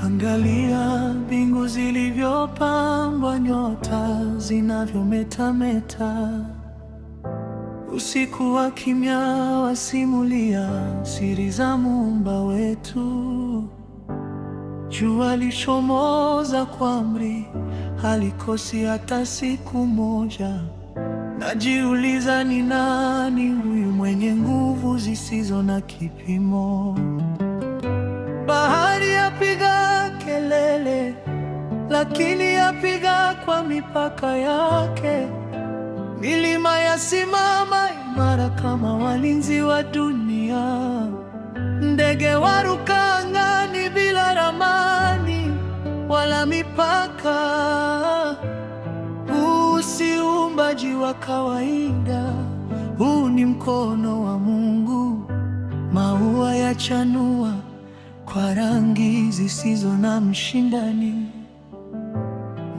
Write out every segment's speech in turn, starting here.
Angalia mbingu zilivyopambwa, nyota zinavyometameta. Usiku wa kimya wasimulia siri za Muumba wetu. Jua lichomoza kwa amri, halikosi hata siku moja. Najiuliza, ni nani huyu mwenye nguvu zisizo na kipimo? Bahari yapiga kelele, lakini yapiga kwa mipaka yake. Milima yasimama imara kama walinzi wa dunia. Ndege waruka angani bila ramani wala mipaka. Huu si uumbaji wa kawaida, huu ni mkono wa Mungu. Maua yachanua kwa rangi zisizo na mshindani.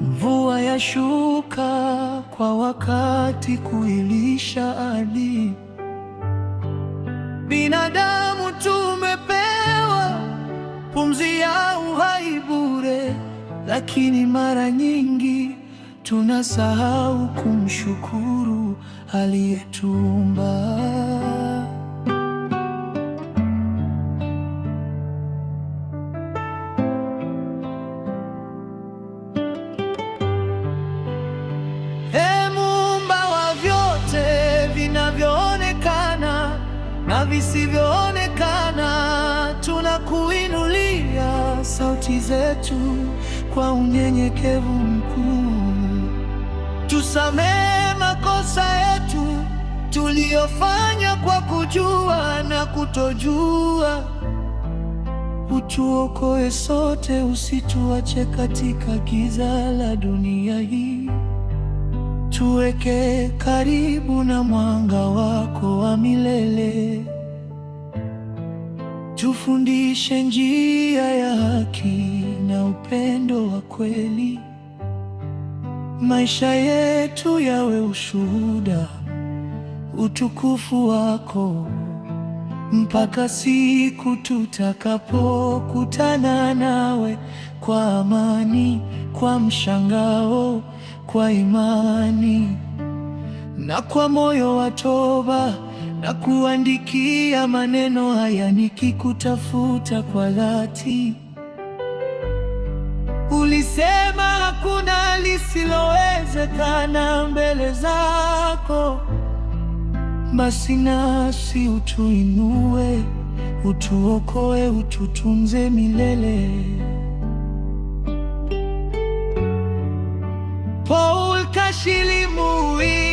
Mvua yashuka kwa wakati kuilisha ardhi. Binadamu tumepewa pumzi ya uhai bure, lakini mara nyingi tunasahau kumshukuru aliyetuumba. Vinavyoonekana na visivyoonekana, tunakuinulia sauti zetu kwa unyenyekevu mkuu. Tusamehe makosa yetu tuliyofanya kwa kujua na kutojua. Utuokoe sote, usituache katika giza la dunia hii. Tuweke karibu na mwanga wako wa milele. Tufundishe njia ya haki na upendo wa kweli. Maisha yetu yawe ushuhuda utukufu wako, mpaka siku tutakapokutana nawe kwa amani, kwa mshangao, kwa imani na kwa moyo wa toba. Na kuandikia maneno haya nikikutafuta kwa dhati. Ulisema hakuna lisilowezekana mbele zako. Basi nasi utuinue, utuokoe, ututunze milele. Paul Kashilimuyi.